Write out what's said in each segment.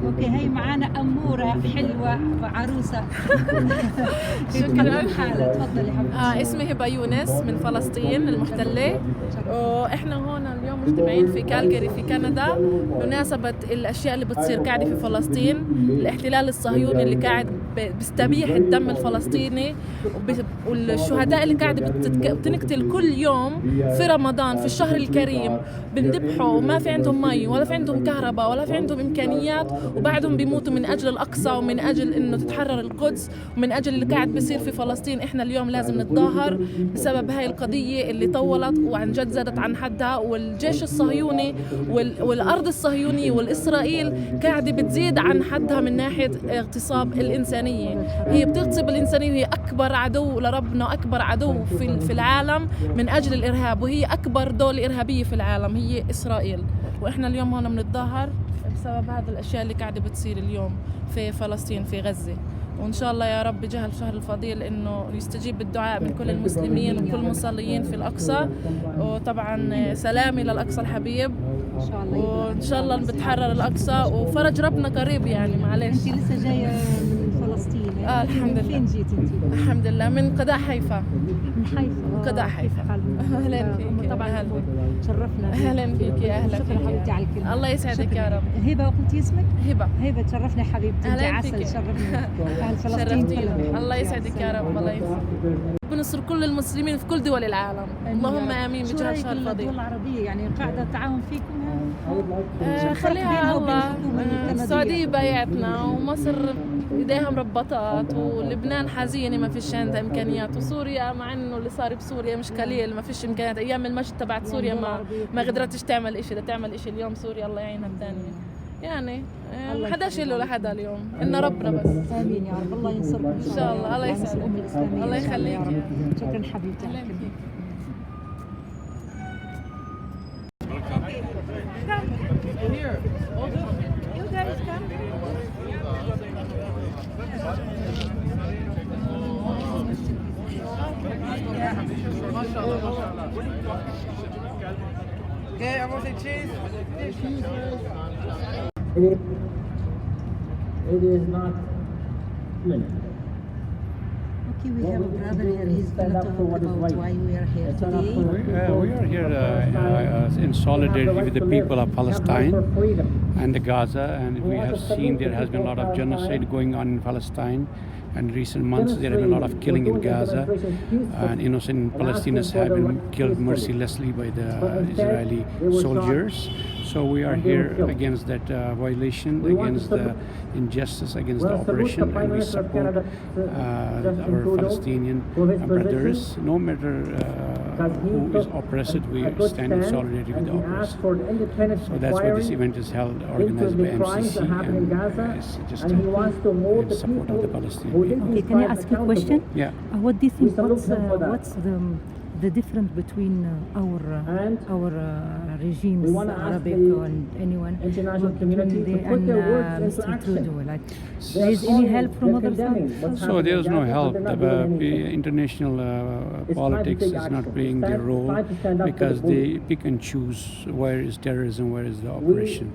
اوكي، هي معانا أمورة حلوة وعروسة. شكرا. حالة تفضلي حبيبتي. اسمي هبة يونس من فلسطين المحتلة، واحنا هون اليوم مجتمعين في كالجاري في كندا بمناسبة الاشياء اللي بتصير قاعدة في فلسطين، الاحتلال الصهيوني اللي قاعد بيستبيح الدم الفلسطيني، والشهداء اللي قاعدة بتنقتل كل يوم في رمضان في الشهر الكريم، بندبحوا وما في عندهم مي ولا في عندهم كهرباء ولا في عندهم امكانيات، وبعدهم بيموتوا من اجل الاقصى ومن اجل انه تتحرر القدس ومن اجل اللي قاعد بيصير في فلسطين. احنا اليوم لازم نتظاهر بسبب هاي القضية اللي طولت وعن جد زادت عن حدها، والجيش الصهيوني والارض الصهيونية والاسرائيل قاعدة بتزيد عن حدها من ناحية اغتصاب الانسانية. هي بتغتصب الانسانية، وهي اكبر عدو لربنا واكبر عدو في العالم من اجل الارهاب، وهي اكبر دولة ارهابية في العالم هي اسرائيل. واحنا اليوم هون بنتظاهر بسبب هذه الاشياء اللي قاعدة بتصير اليوم في فلسطين في غزة. وإن شاء الله يا رب بجاه الشهر الفضيل إنه يستجيب بالدعاء من كل المسلمين وكل المصلين في الأقصى، وطبعا سلامي للأقصى الحبيب إن شاء الله. وإن شاء الله بتحرر الأقصى وفرج ربنا قريب يعني. معلش أنت لسه جاية من فلسطين؟ الحمد لله. فين جيت أنت؟ الحمد لله من قضاء حيفا. من حيفا. قضاء حيفا. أهلا فيك. طبعا تشرفنا. أهلا فيك يا أهلا شكرا حبيبتي على الكلمة. الله يسعدك يا رب. هبة قلتي اسمك؟ هبة تشرفنا حبيبتي. أنت عسل. شرفنا أهل فلسطين. الله يسعدك يا رب. الله يسعدك. بنصر كل المسلمين في كل دول العالم. اللهم امين بجاه الشهر الفضيل. الدول العربية يعني قاعدة تعاون فيكم؟ خليها الله. السعودية بايعتنا، ومصر ايديها مربطات، ولبنان حزينة ما فيش عندها امكانيات، وسوريا مع انه اللي صار بسوريا مش قليل ما فيش امكانيات. ايام المجد تبعت سوريا ما قدرتش تعمل اشي، تعمل اشي اليوم سوريا الله يعينها الثانية يعني. ما حداش له لحدا اليوم إن ربنا بس. امين يا رب. الله ينصركم ان شاء الله. الله يسعدك. الله يخليك. شكرا حبيبتي. Okay, I want to cheese. It is not human. Okay, we have a brother here. He's going to talk about why we are here today. We are here in solidarity with the people of Palestine and Gaza, and we have seen there has been a lot of genocide going on in Palestine. And in recent months there have been a lot of killing in Gaza, and innocent Palestinians have been killed mercilessly by the Israeli soldiers. So we are here against that violation, against the injustice, against the oppression, and we support our Palestinian brothers. No matter who is oppressed, we stand in solidarity with the oppressed. So that's why this event is held, organized by MCC, and it's just in support of the Palestinians. Okay, can I ask you a question? Yeah. What do you think? What's the difference between our regimes, Arabic and anyone, between they and Mr. Trudeau? Like, there is any help from other sides? So there is no help. The international politics is not playing their role because they pick and choose where is terrorism, where is the operation.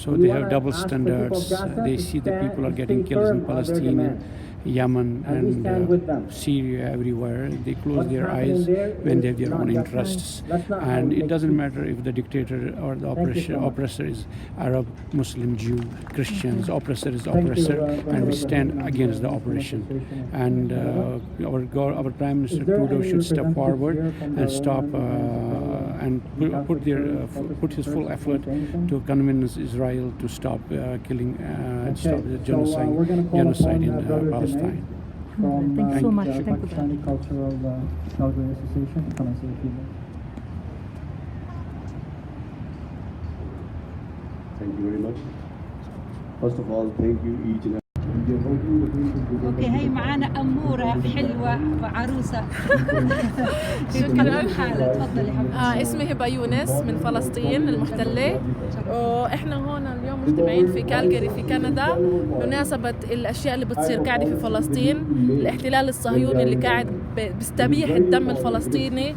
So they have double standards. They see the people are getting killed in Palestine, Yemen and Syria, everywhere. They close their eyes when they have their own interests. And it doesn't matter if the dictator or the oppressor is Arab, Muslim, Jew, Christians. Oppressor is oppressor, and we stand against the oppression. And our Prime Minister Trudeau should step forward and stop and put his full effort to convince Israel to stop killing, stop the genocide in Palestine. Thank you so much. Thank you. Cultural Calgary Association. Come and say a few words. Thank you very much. First of all, thank you each and اوكي، هي معانا أمورة حلوة وعروسة. شكرا. حالة تفضلي حبيبتي. اسمي هبة يونس من فلسطين المحتلة، واحنا هون اليوم مجتمعين في كالجاري في كندا بمناسبة الاشياء اللي بتصير قاعدة في فلسطين، الاحتلال الصهيوني اللي قاعد بيستبيح الدم الفلسطيني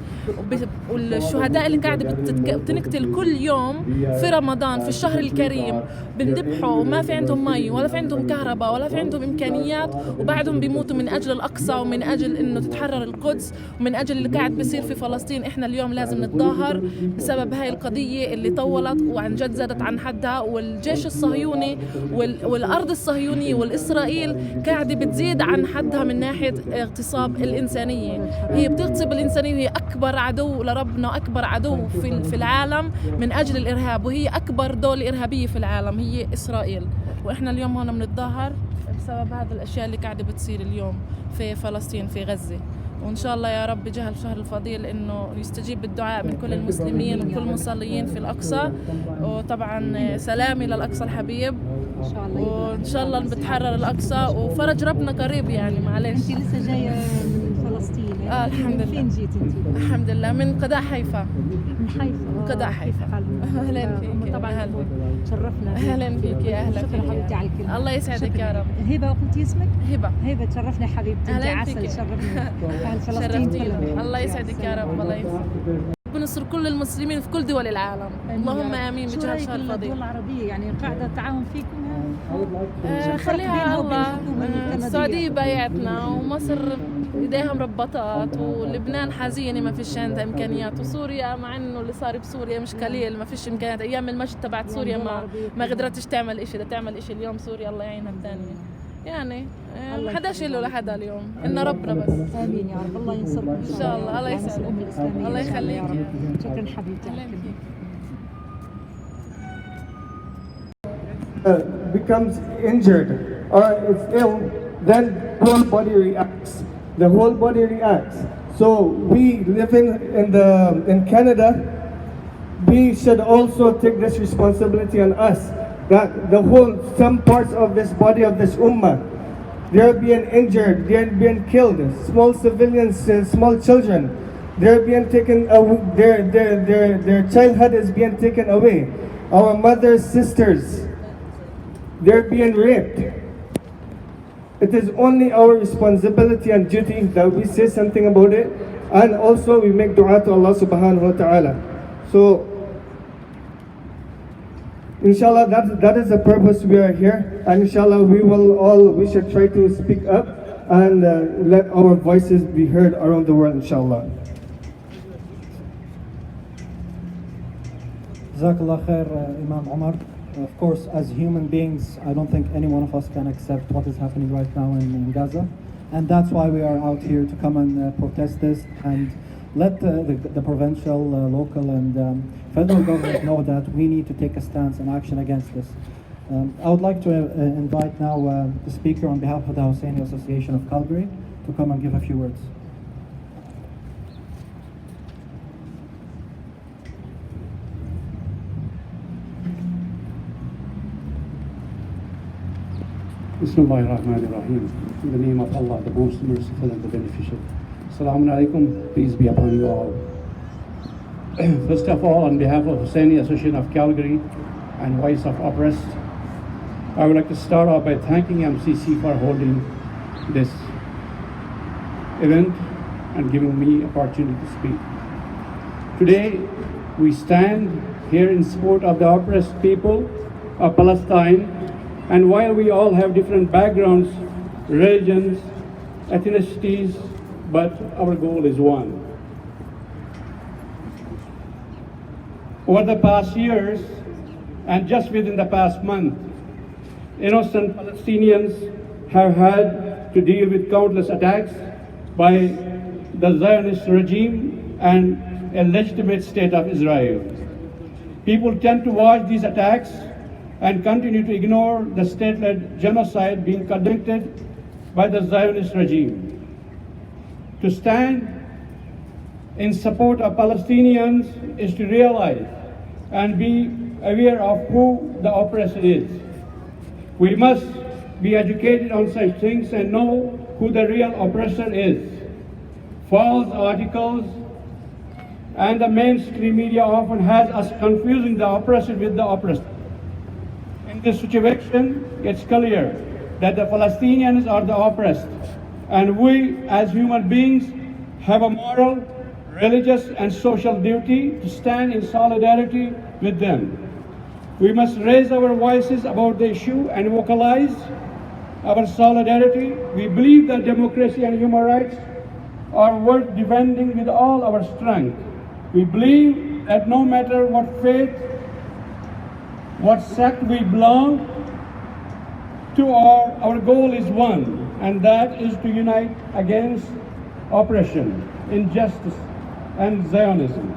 والشهداء اللي قاعدة بتنقتل كل يوم في رمضان في الشهر الكريم، بنذبحوا وما في عندهم مي ولا في عندهم كهرباء ولا في عندهم إمكانيات، وبعدهم بيموتوا من أجل الأقصى ومن أجل إنه تتحرر القدس ومن أجل اللي قاعد بيصير في فلسطين. إحنا اليوم لازم نتظاهر بسبب هاي القضية اللي طولت وعن جد زادت عن حدها، والجيش الصهيوني والأرض الصهيونية والإسرائيل قاعدة بتزيد عن حدها من ناحية اغتصاب الإنسانية. هي بتغتصب الإنسانية، هي أكبر عدو لربنا، أكبر عدو في العالم من أجل الإرهاب، وهي أكبر دولة إرهابية في العالم هي إسرائيل. وإحنا اليوم هون بنتظاهر بسبب هذه الأشياء اللي قاعدة بتصير اليوم في فلسطين في غزة. وإن شاء الله يا رب بجاه الشهر الفضيل إنه يستجيب بالدعاء من كل المسلمين وكل المصلين في الأقصى، وطبعا سلامي للأقصى الحبيب ان شاء الله. وإن شاء الله بتحرر الأقصى وفرج ربنا قريب يعني. معلش انت لسه جايه من فلسطين؟ الحمد لله. فين جيت انت؟ الحمد لله من قضاء حيفا. من حيفا. من قضاء حيفا. اهلا فيك. طبعا تشرفنا. اهلا فيك يا اهلا شكرا فيك. حبيبتي على الكلمه. الله يسعدك يا رب. هبه قلتي اسمك؟ هبه. هبه تشرفنا حبيبتي، انت أهلاً عسل. فيك. شرفنا كان فلسطين كلها. الله يسعدك يا رب. الله يسعدك. بنصر كل المسلمين في كل دول العالم. اللهم امين بجاه الشهر الفضيل. الدول العربيه يعني قاعده التعاون فيكم؟ خليها الله. السعوديه بايعتنا ومصر ايديها مربطات ولبنان حزينه ما فيش عندها امكانيات، وسوريا مع انه اللي صار بسوريا مش قليل ما فيش امكانيات. ايام المجد تبعت سوريا ما قدرتش تعمل شيء، بدها تعمل شيء اليوم سوريا الله يعينها الثانيه يعني. ما حداش له لحدا اليوم إن ربنا بس. امين يا رب. الله ينصركم ان شاء الله. الله يسعدك. الله يخليك. شكرا حبيبتي. Becomes injured or is ill, then whole body reacts. The whole body reacts. So we living in Canada, we should also take this responsibility on us. That some parts of this body of this ummah, they're being injured, they're being killed. Small civilians, small children, they're being taken. Their childhood is being taken away. Our mothers, sisters, they're being raped. It is only our responsibility and duty that we say something about it, and also we make dua to Allah subhanahu wa ta'ala. So inshallah that is the purpose we are here, and inshallah we should try to speak up and let our voices be heard around the world, inshallah. Jazakallah khair, Imam Omar. Of course, as human beings, I don't think any one of us can accept what is happening right now in Gaza. And that's why we are out here to come and protest this and let the provincial, local and federal government know that we need to take a stance and action against this. I would like to invite now the speaker on behalf of the Husseini Association of Calgary to come and give a few words. Bismillah ar-Rahman ar-Rahim. In the name of Allah, the most merciful and the beneficent. Assalamu alaikum. Peace be upon you all. First of all, on behalf of Husseini Association of Calgary and Voice of Oppressed, I would like to start off by thanking MCC for holding this event and giving me opportunity to speak. Today, we stand here in support of the oppressed people of Palestine. And while we all have different backgrounds, religions, ethnicities, but our goal is one. Over the past years, and just within the past month, innocent Palestinians have had to deal with countless attacks by the Zionist regime and a legitimate state of Israel. People tend to watch these attacks and continue to ignore the state-led genocide being conducted by the Zionist regime. To stand in support of Palestinians is to realize and be aware of who the oppressor is. We must be educated on such things and know who the real oppressor is. False articles and the mainstream media often has us confusing the oppressor with the oppressor. In this situation, it's clear that the Palestinians are the oppressed, and we as human beings have a moral religious and social duty to stand in solidarity with them. We must raise our voices about the issue and vocalize our solidarity. We believe that democracy and human rights are worth defending with all our strength. We believe that no matter what faith, what sect we belong to, our goal is one, and that is to unite against oppression, injustice, and Zionism.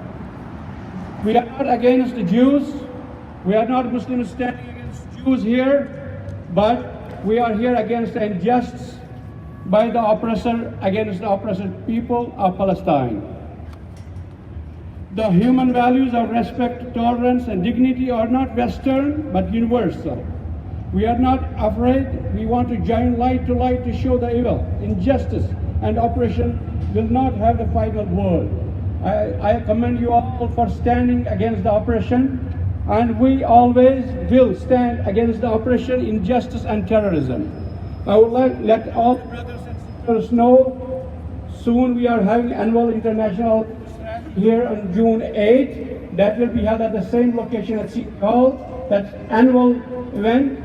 We are not against the Jews. We are not Muslims standing against Jews here, but we are here against the injustice by the oppressor against the oppressed people of Palestine. The human values of respect, tolerance, and dignity are not Western, but universal. We are not afraid. We want to join light to show the evil, injustice, and oppression will not have the final word. I commend you all for standing against the oppression, and we always will stand against the oppression, injustice, and terrorism. I would like to let all brothers and sisters know soon we are having annual international here on June 8th. That will be held at the same location at City Hall. That's annual event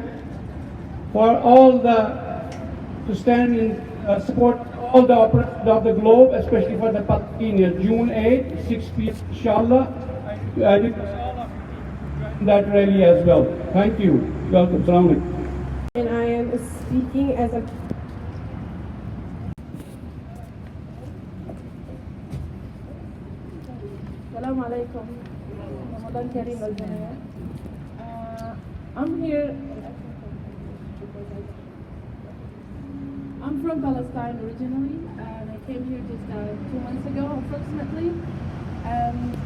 for all to stand in support all the oppressed of the globe, especially for the Palestinians. June 8th, 6 p.m. Inshallah. I request all of you to join that rally as well. Thank you. Welcome. Assalamu alaikum. And I am speaking as a Assalamu alaikum. Ramadan Kareem al-Jamia. I'm from Palestine originally, and I came here just 2 months ago approximately.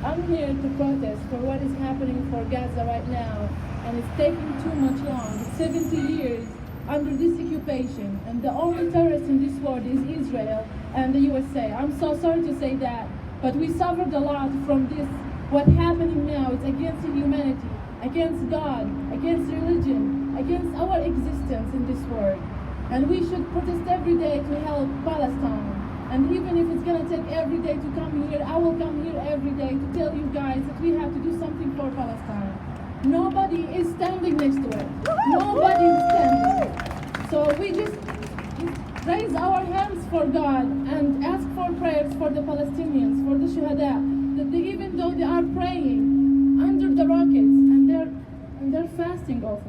I'm here to protest for what is happening for Gaza right now, and it's taking too much long. It's 70 years under this occupation, and the only terrorist in this world is Israel and the USA. I'm so sorry to say that, but we suffered a lot from this. What's happening now is against humanity, against God, against religion, against our existence in this world. And we should protest every day to help Palestine. And even if it's gonna take every day to come here, I will come here every day to tell you guys that we have to do something for Palestine. Nobody is standing next to it. Nobody is standing. So we just raise our hands for God and ask for prayers for the Palestinians, for the Shuhada, that even though they are praying under the rockets and they're fasting also.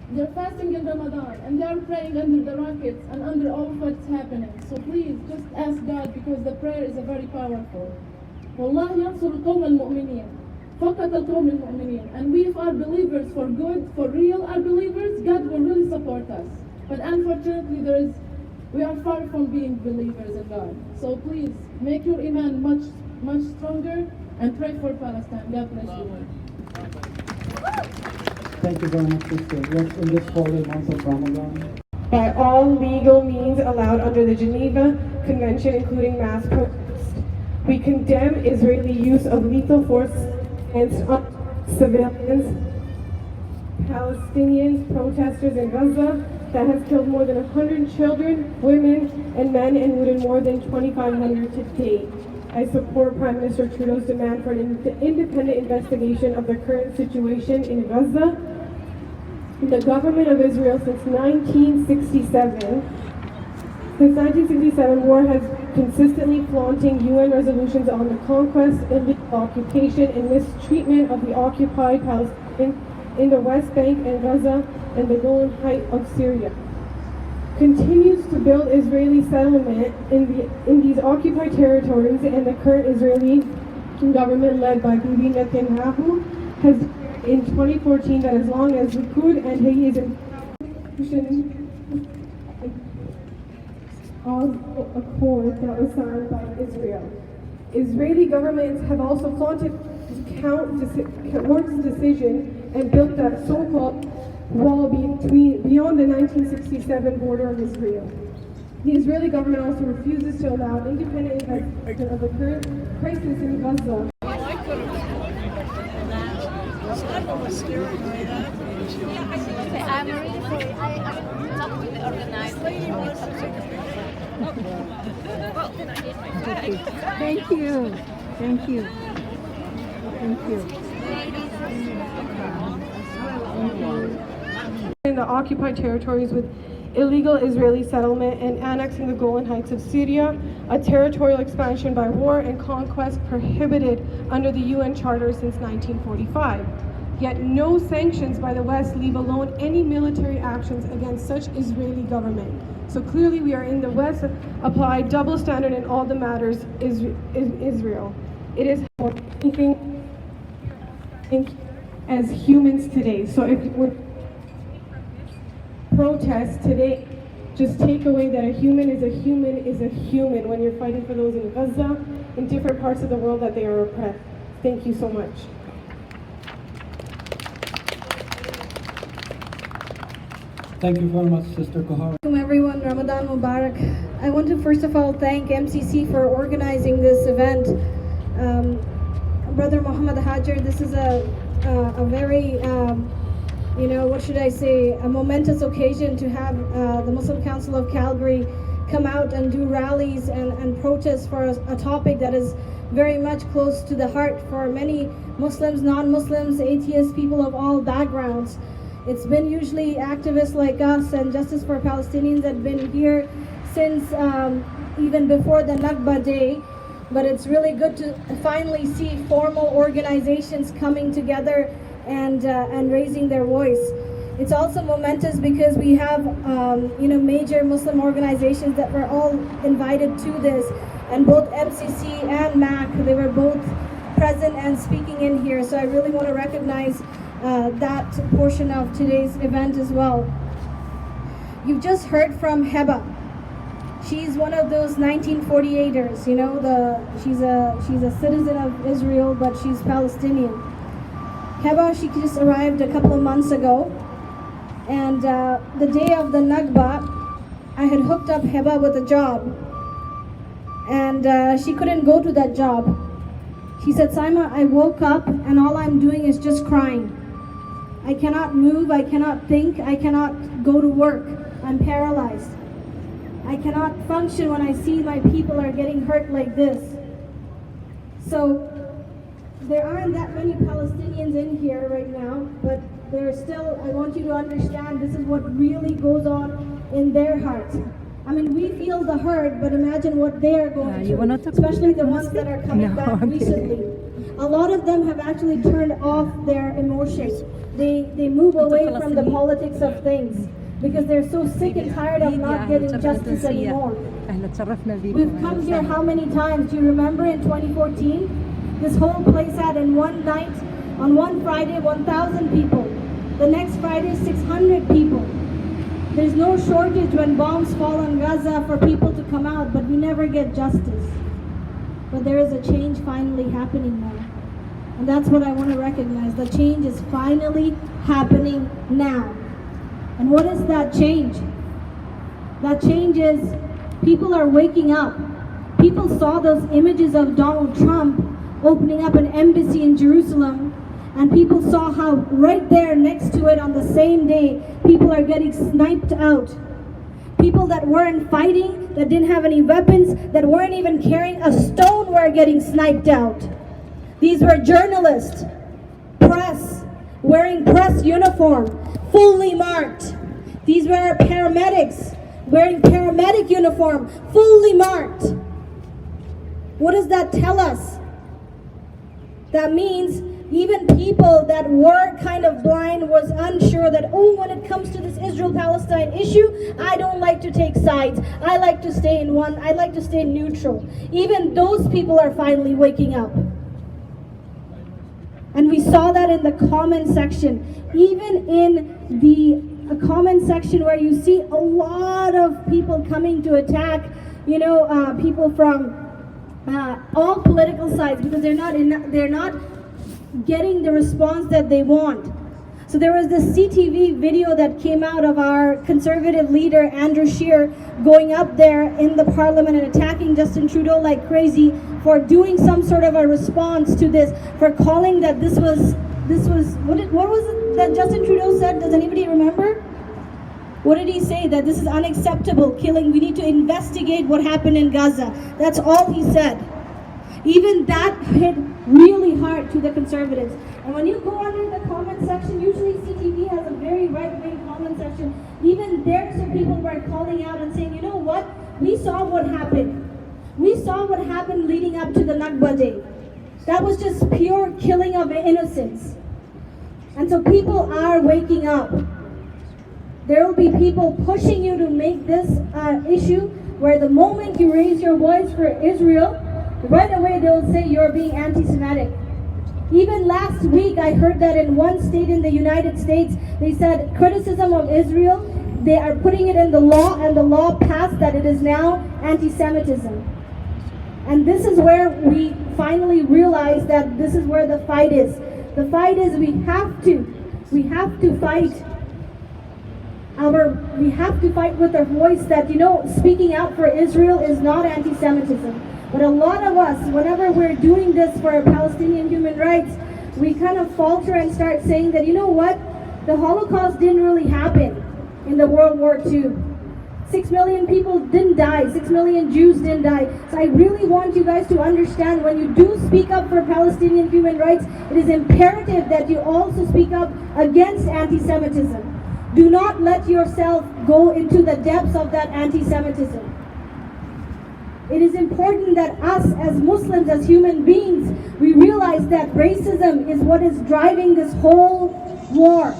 They're fasting in Ramadan and they're praying under the rockets and under all of what's happening. So please just ask God, because the prayer is very powerful. والله ينصر القوم المؤمنين فقط القوم المؤمنين. And we, if are believers for good, for real are believers, God will really support us. But unfortunately we are far from being believers in God. So please make your iman much stronger and pray for Palestine. God bless you. Thank you very much, sister. Yes, in this holy month of Ramadan, By all legal means allowed under the Geneva Convention, including mass protests, we condemn Israeli use of lethal force against civilians, Palestinian protesters in Gaza that has killed more than 100 children, women, and men, and wounded more than 2,500 to date. I support Prime Minister Trudeau's demand for an independent investigation of the current situation in Gaza. The government of Israel since 1967, war has consistently flaunting UN resolutions on the conquest, illegal occupation, and mistreatment of the occupied Palestinians in the West Bank and Gaza and the Golan Heights of Syria. Continues to build Israeli settlement in these occupied territories, and the current Israeli government led by Bibi Netanyahu has in 2014 that as long as Likud and his accord that was signed by Israel. Israeli governments have also flaunted Court's decision and built that so-called wall beyond the 1967 border of Israel. The Israeli government also refuses to allow independent investigation of the current crisis in Gaza. I'm really sorry. I'm not with the organizer. Thank you. Thank you. Thank you. In the occupied territories with illegal Israeli settlement and annexing the Golan Heights of Syria, a territorial expansion by war and conquest prohibited under the UN Charter since 1945. Yet no sanctions by the West, leave alone any military actions against such Israeli government. So clearly we are in the West apply double standard in all the matters in Israel. It is thinking as humans today. So if we're protest today, just take away that a human is a human is a human when you're fighting for those in Gaza, in different parts of the world that they are oppressed. Thank you so much. Thank you very much, Sister Kohar. Welcome everyone, Ramadan Mubarak. I want to first of all thank MCC for organizing this event. Brother Muhammad Hajar, this is a very what should I say, a momentous occasion to have the Muslim Council of Calgary come out and do rallies and protests for a topic that is very much close to the heart for many Muslims, non-Muslims, atheists, people of all backgrounds. It's been usually activists like us and Justice for Palestinians that have been here since even before the Nakba Day. But it's really good to finally see formal organizations coming together and raising their voice. It's also momentous because we have major Muslim organizations that were all invited to this, and both MCC and MAC, they were both present and speaking in here. So I really want to recognize that portion of today's event as well. You've just heard from Heba. She's one of those 1948ers, she's a citizen of Israel, but she's Palestinian. Heba, she just arrived a couple of months ago, and the day of the Nakba, I had hooked up Heba with a job, and she couldn't go to that job. She said, Saima, I woke up and all I'm doing is just crying. I cannot move, I cannot think, I cannot go to work. I'm paralyzed. I cannot function when I see my people are getting hurt like this. So there aren't that many Palestinians in here right now, but there's still, I want you to understand this is what really goes on in their hearts. I mean, we feel the hurt, but imagine what they are going through, especially the ones that are coming back recently. A lot of them have actually turned off their emotions. They move away from the politics of things because they're so sick and tired of not getting justice anymore. We've come here how many times? Do you remember in 2014? This whole place had in one night, on one Friday, 1,000 people. The next Friday, 600 people. There's no shortage when bombs fall on Gaza for people to come out, but we never get justice. But there is a change finally happening now. And that's what I want to recognize. The change is finally happening now. And what is that change? That change is people are waking up. People saw those images of Donald Trump opening up an embassy in Jerusalem, and people saw how right there next to it on the same day, people are getting sniped out. People that weren't fighting, that didn't have any weapons, that weren't even carrying a stone were getting sniped out. These were journalists, press, wearing press uniform, fully marked. These were paramedics, wearing paramedic uniform, fully marked. What does that tell us? That means even people that were kind of blind was unsure that, when it comes to this Israel-Palestine issue, I don't like to take sides. I like to stay in one. I like to stay neutral. Even those people are finally waking up. And we saw that in the comment section. Even in the comment section where you see a lot of people coming to attack, people from all political sides, because they're not getting the response that they want. So there was this CTV video that came out of our conservative leader Andrew Scheer going up there in the parliament and attacking Justin Trudeau like crazy for doing some sort of a response to this, for calling that this was what was it that Justin Trudeau said? Does anybody remember? What did he say? That this is unacceptable killing. We need to investigate what happened in Gaza. That's all he said. Even that hit really hard to the conservatives. And when you go under the comment section, usually CTV has a very right-wing comment section. Even there, some people were calling out and saying, you know what? We saw what happened. We saw what happened leading up to the Nakba Day. That was just pure killing of innocents. And so people are waking up. There will be people pushing you to make this issue where the moment you raise your voice for Israel, right away they will say you're being anti-Semitic. Even last week I heard that in one state in the United States, they said criticism of Israel, they are putting it in the law, and the law passed that it is now anti-Semitism. And this is where we finally realize that this is where the fight is. The fight is we have to fight with our voice that, you know, speaking out for Israel is not anti-Semitism. But a lot of us, whenever we're doing this for Palestinian human rights, we kind of falter and start saying that, you know what, the Holocaust didn't really happen in the World War II. 6 million people didn't die, 6 million Jews didn't die. So I really want you guys to understand, when you do speak up for Palestinian human rights, it is imperative that you also speak up against anti-Semitism. Do not let yourself go into the depths of that anti-Semitism. It is important that us as Muslims, as human beings, we realize that racism is what is driving this whole war.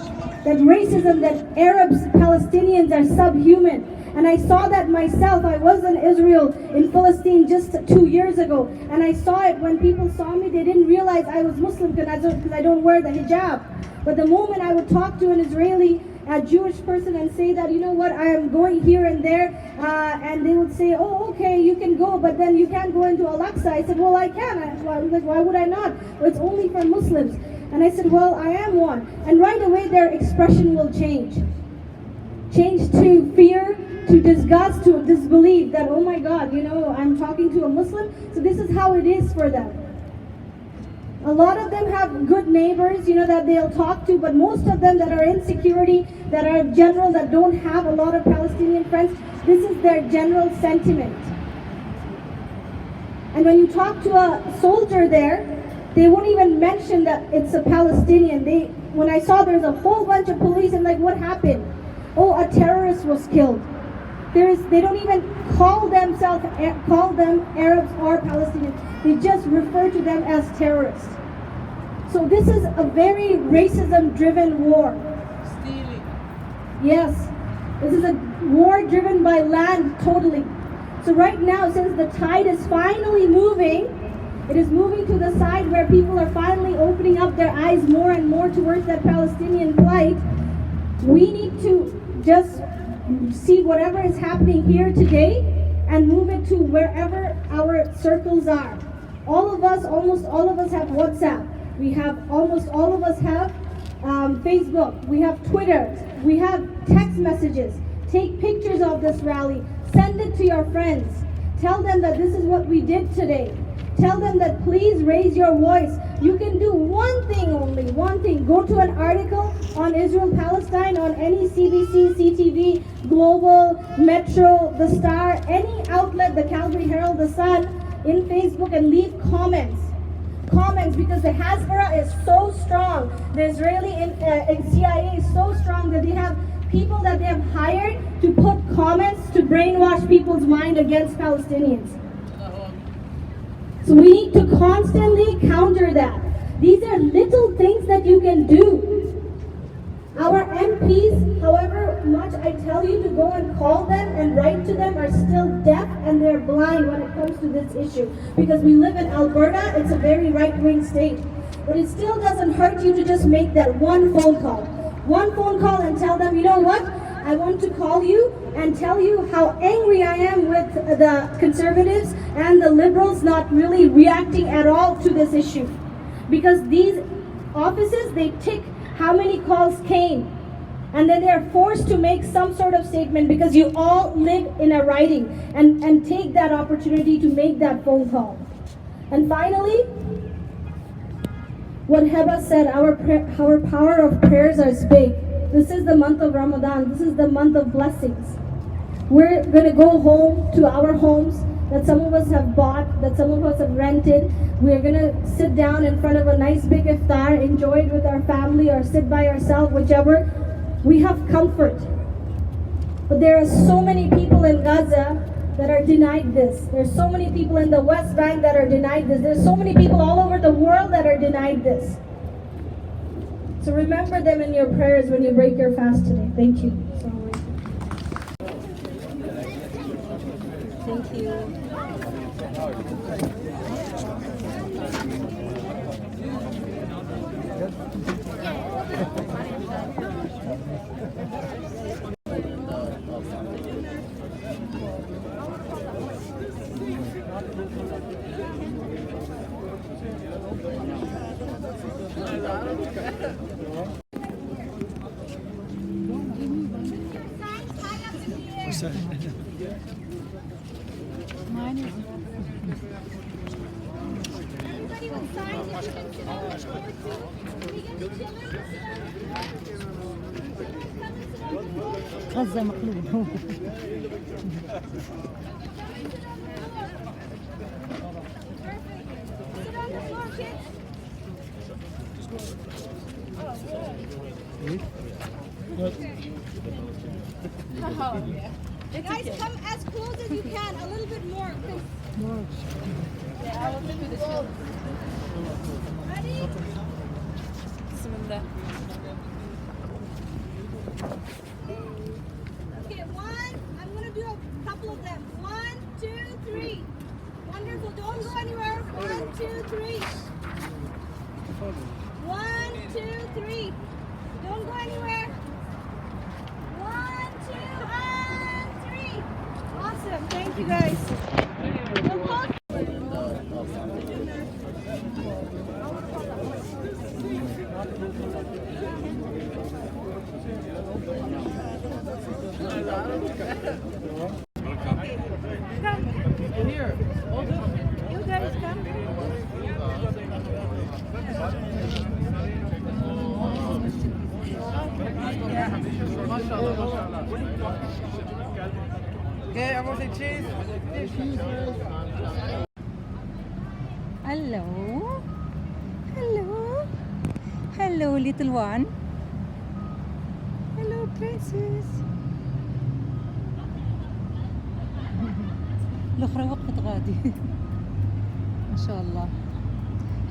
That racism, that Arabs, Palestinians are subhuman. And I saw that myself. I was in Israel, in Palestine just 2 years ago. And I saw it when people saw me, they didn't realize I was Muslim because I don't wear the hijab. But the moment I would talk to an Israeli, a Jewish person, and say that, you know what, I am going here and there, and they would say, oh, okay, you can go, but then you can't go into Al-Aqsa. I said, well, I can. Why would I not? Well, it's only for Muslims. And I said, well, I am one. And right away their expression will change. Change to fear, to disgust, to disbelief, that, oh my God, you know, I'm talking to a Muslim. So this is how it is for them. A lot of them have good neighbors, you know, that they'll talk to, but most of them that are in security, that are general, that don't have a lot of Palestinian friends, this is their general sentiment. And when you talk to a soldier there, they won't even mention that it's a Palestinian. When I saw there's a whole bunch of police, and like, what happened? Oh, a terrorist was killed. They don't even call them Arabs or Palestinians. They just refer to them as terrorists. So this is a very racism-driven war. Stealing. Yes, this is a war driven by land totally. So right now, since the tide is finally moving, it is moving to the side where people are finally opening up their eyes more and more towards that Palestinian plight. We need to just see whatever is happening here today and move it to wherever our circles are. Almost all of us have WhatsApp. Almost all of us have Facebook. We have Twitter. We have text messages. Take pictures of this rally. Send it to your friends. Tell them that this is what we did today. Tell them that please raise your voice. You can do one thing only, one thing. Go to an article on Israel-Palestine on any CBC, CTV, Global, Metro, The Star, any outlet, the Calgary Herald, The Sun, in Facebook, and leave comments. Comments, because the Hasbara is so strong. The Israeli CIA is so strong that they have people that they have hired to put comments to brainwash people's mind against Palestinians. So we need to constantly counter that. These are little things that you can do. Our MPs, however much I tell you to go and call them and write to them, are still deaf and they're blind when it comes to this issue. Because we live in Alberta, it's a very right-wing state. But it still doesn't hurt you to just make that one phone call. One phone call and tell them, you know what? I want to call you and tell you how angry I am with the conservatives and the liberals not really reacting at all to this issue. Because these offices, they tick how many calls came. And then they're forced to make some sort of statement because you all live in a writing and take that opportunity to make that phone call. And finally, what Heba said, our power of prayers is big. This is the month of Ramadan. This is the month of blessings. We're going to go home to our homes that some of us have bought, that some of us have rented. We're going to sit down in front of a nice big iftar, enjoy it with our family or sit by ourselves, whichever. We have comfort. But there are so many people in Gaza that are denied this. There's so many people in the West Bank that are denied this. There's so many people all over the world that are denied this. So remember them in your prayers when you break your fast today. Thank you. Thank you. غزة مقلوب. Guys, come as close as you can, a little bit more. Yeah, I will give you the shield. Ready? Bismillah. Okay, one. I'm going to do a couple of them. 1, 2, 3. Wonderful. Don't go anywhere. 1, 2, 3. 1, 2, 3. Don't go anywhere. 1, 2, and 3. Awesome. Thank you guys. Okay, I want to say cheese. Hello. Hello. Hello, little one. Hello, princess. الأخرى وقفت غادي. ما شاء الله.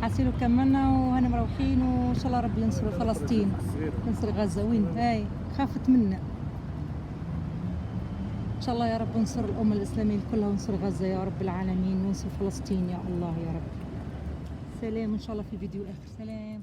حاسيلو كملنا وهنا مروحين وإن شاء الله ربي ينصر فلسطين. ينصر غزة. وين هاي خافت منا. إن شاء الله يا رب انصر الأمة الإسلامية كلها وانصر غزة يا رب العالمين وانصر فلسطين يا الله يا رب. سلام إن شاء الله في فيديو آخر. سلام.